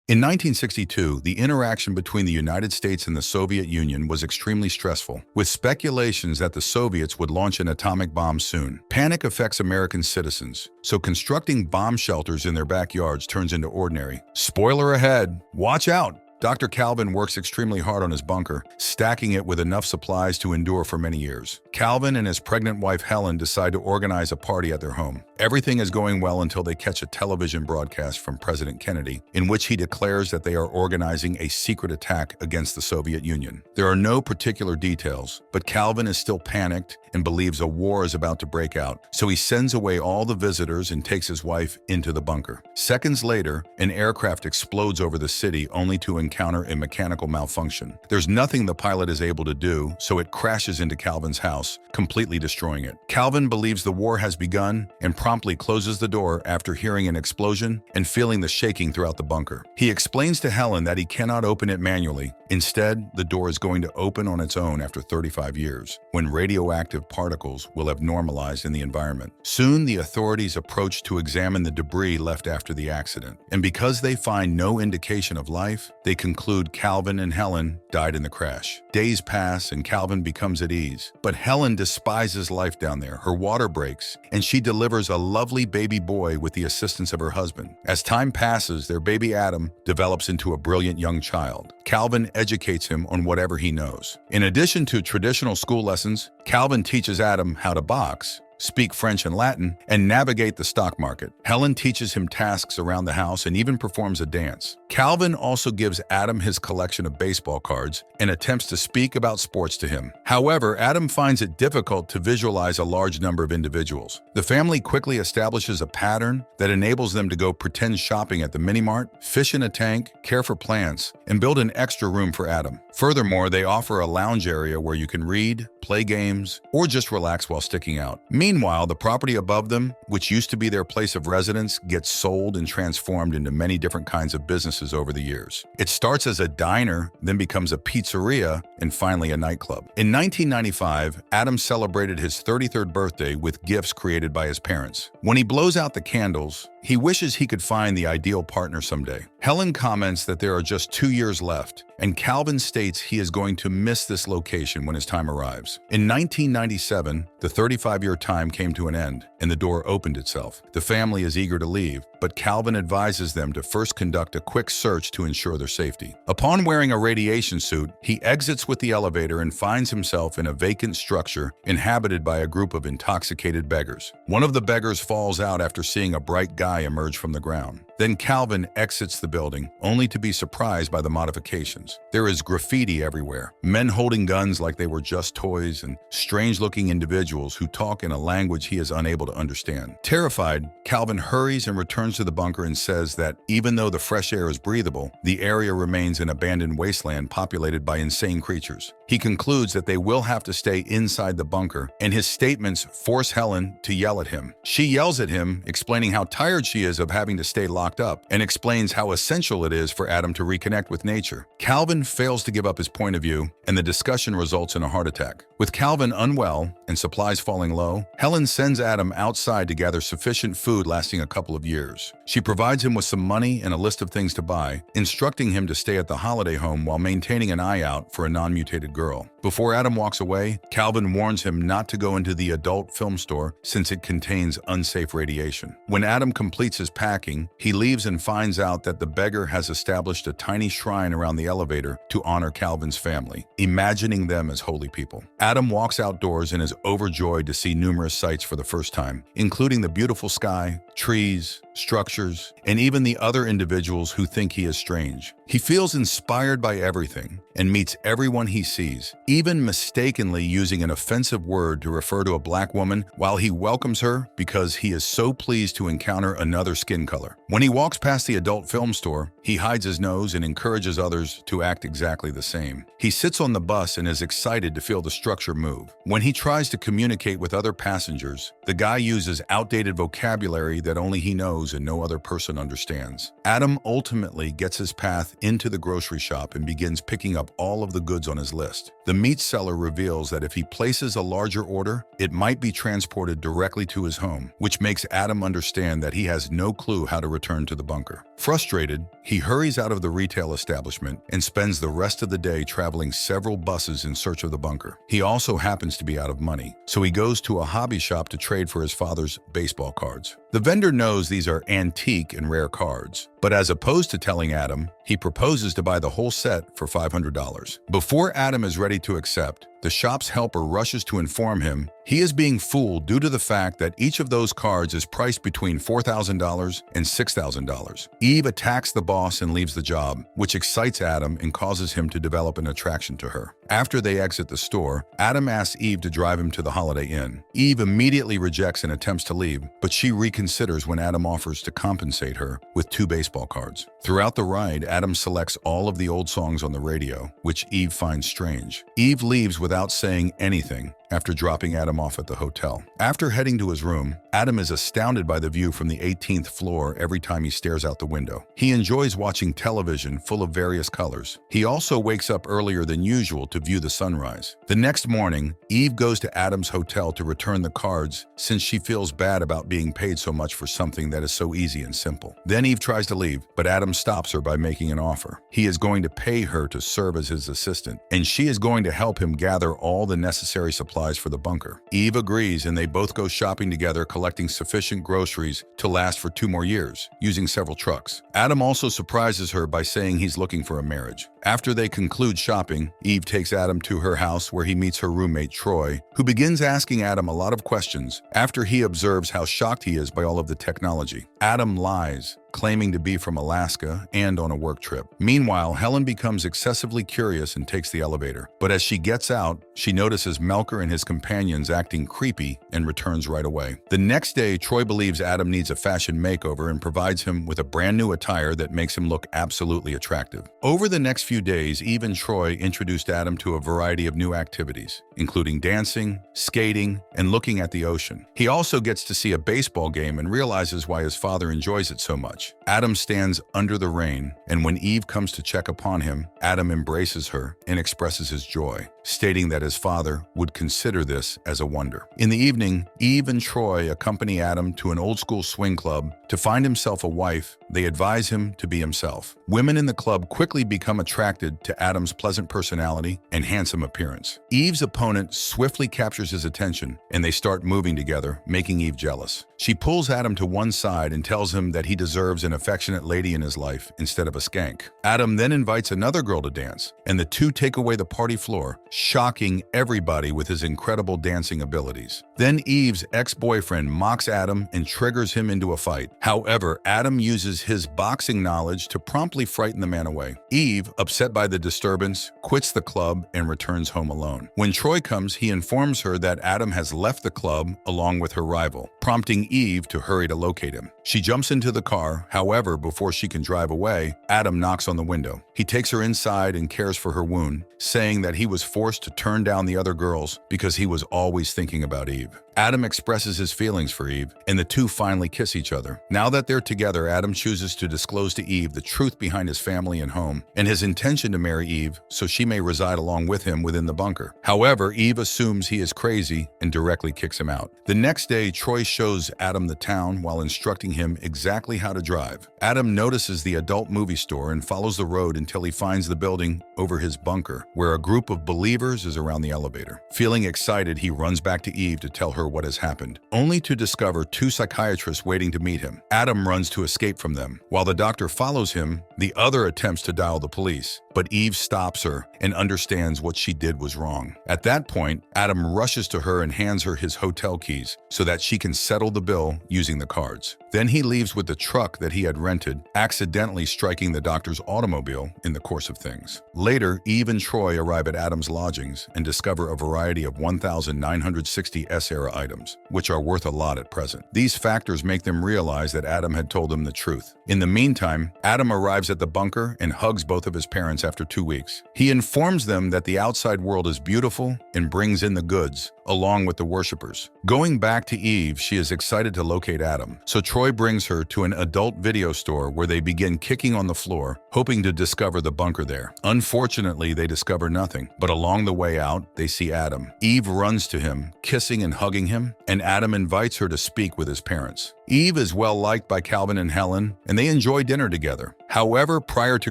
In 1962, the interaction between the United States and the Soviet Union was extremely stressful, with speculations that the Soviets would launch an atomic bomb soon. Panic affects American citizens, so constructing bomb shelters in their backyards turns into ordinary. Spoiler ahead, watch out! Dr. Calvin works extremely hard on his bunker, stacking it with enough supplies to endure for many years. Calvin and his pregnant wife Helen decide to organize a party at their home. Everything is going well until they catch a television broadcast from President Kennedy, in which he declares that they are organizing a secret attack against the Soviet Union. There are no particular details, but Calvin is still panicked and believes a war is about to break out, so he sends away all the visitors and takes his wife into the bunker. Seconds later, an aircraft explodes over the city only to encounter a mechanical malfunction. There's nothing the pilot is able to do, so it crashes into Calvin's house, completely destroying it. Calvin believes the war has begun and promptly closes the door after hearing an explosion and feeling the shaking throughout the bunker. He explains to Helen that he cannot open it manually. Instead, the door is going to open on its own after 35 years, when radioactive particles will have normalized in the environment. Soon, the authorities approach to examine the debris left after the accident, and because they find no indication of life, they conclude Calvin and Helen died in the crash. Days pass and Calvin becomes at ease, but Helen despises life down there. Her water breaks, and she delivers a lovely baby boy with the assistance of her husband. As time passes, their baby Adam develops into a brilliant young child. Calvin educates him on whatever he knows. In addition to traditional school lessons, Calvin teaches Adam how to box, speak French and Latin, and navigate the stock market. Helen teaches him tasks around the house and even performs a dance. Calvin also gives Adam his collection of baseball cards and attempts to speak about sports to him. However, Adam finds it difficult to visualize a large number of individuals. The family quickly establishes a pattern that enables them to go pretend shopping at the mini-mart, fish in a tank, care for plants, and build an extra room for Adam. Furthermore, they offer a lounge area where you can read, play games, or just relax while sticking out. Meanwhile, the property above them, which used to be their place of residence, gets sold and transformed into many different kinds of businesses over the years. It starts as a diner, then becomes a pizzeria, and finally a nightclub. In 1995, Adam celebrated his 33rd birthday with gifts created by his parents. When he blows out the candles, he wishes he could find the ideal partner someday. Helen comments that there are just 2 years left, and Calvin states he is going to miss this location when his time arrives. In 1997, the 35-year time came to an end, and the door opened itself. The family is eager to leave, but Calvin advises them to first conduct a quick search to ensure their safety. Upon wearing a radiation suit, he exits with the elevator and finds himself in a vacant structure inhabited by a group of intoxicated beggars. One of the beggars falls out after seeing a bright guy emerge from the ground. Then Calvin exits the building, only to be surprised by the modifications. There is graffiti everywhere, men holding guns like they were just toys, and strange-looking individuals who talk in a language he is unable to understand. Terrified, Calvin hurries and returns to the bunker and says that even though the fresh air is breathable, the area remains an abandoned wasteland populated by insane creatures. He concludes that they will have to stay inside the bunker, and his statements force Helen to yell at him. She yells at him, explaining how tired she is of having to stay locked up, and explains how essential it is for Adam to reconnect with nature. Calvin fails to give up his point of view, and the discussion results in a heart attack. With Calvin unwell and supplies falling low, Helen sends Adam outside to gather sufficient food lasting a couple of years. She provides him with some money and a list of things to buy, instructing him to stay at the holiday home while maintaining an eye out for a non-mutated girl. Before Adam walks away, Calvin warns him not to go into the adult film store since it contains unsafe radiation. When Adam completes his packing, he leaves and finds out that the beggar has established a tiny shrine around the elevator to honor Calvin's family, imagining them as holy people. Adam walks outdoors and is overjoyed to see numerous sights for the first time, including the beautiful sky, trees, structures, and even the other individuals who think he is strange. He feels inspired by everything and meets everyone he sees, even mistakenly using an offensive word to refer to a black woman while he welcomes her because he is so pleased to encounter another skin color. When he walks past the adult film store, he hides his nose and encourages others to act exactly the same. He sits on the bus and is excited to feel the structure move. When he tries to communicate with other passengers, the guy uses outdated vocabulary that only he knows knows and no other person understands. Adam ultimately gets his path into the grocery shop and begins picking up all of the goods on his list. The meat seller reveals that if he places a larger order, it might be transported directly to his home, which makes Adam understand that he has no clue how to return to the bunker. Frustrated, he hurries out of the retail establishment and spends the rest of the day traveling several buses in search of the bunker. He also happens to be out of money, so he goes to a hobby shop to trade for his father's baseball cards. The vendor knows these are antique and rare cards, but as opposed to telling Adam, he proposes to buy the whole set for $500. Before Adam is ready to accept, the shop's helper rushes to inform him he is being fooled due to the fact that each of those cards is priced between $4,000 and $6,000. Eve attacks the boss and leaves the job, which excites Adam and causes him to develop an attraction to her. After they exit the store, Adam asks Eve to drive him to the Holiday Inn. Eve immediately rejects and attempts to leave, but she reconsiders when Adam offers to compensate her with 2 baseball cards. Throughout the ride, Adam selects all of the old songs on the radio, which Eve finds strange. Eve leaves without saying anything after dropping Adam off at the hotel. After heading to his room, Adam is astounded by the view from the 18th floor every time he stares out the window. He enjoys watching television full of various colors. He also wakes up earlier than usual to view the sunrise. The next morning, Eve goes to Adam's hotel to return the cards since she feels bad about being paid so much for something that is so easy and simple. Then Eve tries to leave, but Adam stops her by making an offer. He is going to pay her to serve as his assistant, and she is going to help him gather all the necessary supplies for the bunker. Eve agrees, and they both go shopping together, collecting sufficient groceries to last for 2 more years, using several trucks. Adam also surprises her by saying he's looking for a marriage. After they conclude shopping, Eve takes Adam to her house where he meets her roommate Troy, who begins asking Adam a lot of questions after he observes how shocked he is by all of the technology. Adam lies, claiming to be from Alaska and on a work trip. Meanwhile, Helen becomes excessively curious and takes the elevator. But as she gets out, she notices Melker and his companions acting creepy and returns right away. The next day, Troy believes Adam needs a fashion makeover and provides him with a brand new attire that makes him look absolutely attractive. Over the next few days, Eve and Troy introduced Adam to a variety of new activities, including dancing, skating, and looking at the ocean. He also gets to see a baseball game and realizes why his father enjoys it so much. Adam stands under the rain, and when Eve comes to check upon him, Adam embraces her and expresses his joy, stating that his father would consider this as a wonder. In the evening, Eve and Troy accompany Adam to an old-school swing club. To find himself a wife, they advise him to be himself. Women in the club quickly become attracted to Adam's pleasant personality and handsome appearance. Eve's opponent swiftly captures his attention, and they start moving together, making Eve jealous. She pulls Adam to one side and tells him that he deserves an affectionate lady in his life instead of a skank. Adam then invites another girl to dance, and the two take away the party floor, shocking everybody with his incredible dancing abilities. Then Eve's ex-boyfriend mocks Adam and triggers him into a fight. However, Adam uses his boxing knowledge to promptly frighten the man away. Eve, upset by the disturbance, quits the club and returns home alone. When Troy comes, he informs her that Adam has left the club along with her rival, prompting Eve to hurry to locate him. She jumps into the car. However, before she can drive away, Adam knocks on the window. He takes her inside and cares for her wound, saying that he was forced to turn down the other girls because he was always thinking about Eve. Adam expresses his feelings for Eve, and the two finally kiss each other. Now that they're together, Adam chooses to disclose to Eve the truth behind his family and home, and his intention to marry Eve so she may reside along with him within the bunker. However, Eve assumes he is crazy and directly kicks him out. The next day, Troy shows Adam the town while instructing him exactly how to drive. Adam notices the adult movie store and follows the road until he finds the building over his bunker, where a group of believers is around the elevator. Feeling excited, he runs back to Eve to tell her what has happened, only to discover 2 psychiatrists waiting to meet him. Adam runs to escape from them. While the doctor follows him, the other attempts to dial the police, but Eve stops her and understands what she did was wrong. At that point, Adam rushes to her and hands her his hotel keys so that she can settle the bill using the cards. Then he leaves with the truck that he had rented, accidentally striking the doctor's automobile in the course of things. Later, Eve and Troy arrive at Adam's lodgings and discover a variety of 1,960 S-era items, which are worth a lot at present. These factors make them realize that Adam had told them the truth. In the meantime, Adam arrives at the bunker and hugs both of his parents after 2 weeks. He informs them that the outside world is beautiful and brings in the goods, along with the worshippers. Going back to Eve, she is excited to locate Adam, so Troy brings her to an adult video store where they begin kicking on the floor, hoping to discover the bunker there. Unfortunately, they discover nothing, but along the way out, they see Adam. Eve runs to him, kissing and hugging him, and Adam invites her to speak with his parents. Eve is well liked by Calvin and Helen, and they enjoy dinner together. However, prior to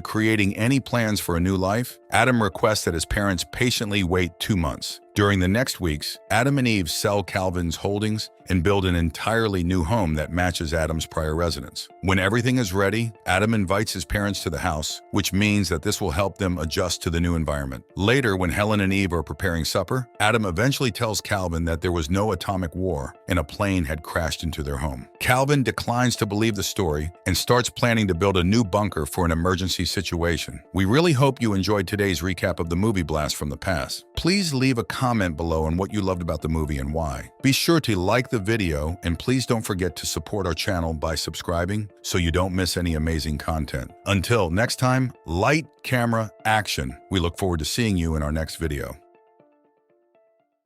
creating any plans for a new life, Adam requests that his parents patiently wait 2 months. During the next weeks, Adam and Eve sell Calvin's holdings and build an entirely new home that matches Adam's prior residence. When everything is ready, Adam invites his parents to the house, which means that this will help them adjust to the new environment. Later, when Helen and Eve are preparing supper, Adam eventually tells Calvin that there was no atomic war and a plane had crashed into their home. Calvin declines to believe the story and starts planning to build a new bunker for an emergency situation. We really hope you enjoyed today's recap of the movie blast from the past. Please leave a comment below on what you loved about the movie and why. Be sure to like the video and please don't forget to support our channel by subscribing so you don't miss any amazing content. Until next time, light, camera, action. We look forward to seeing you in our next video.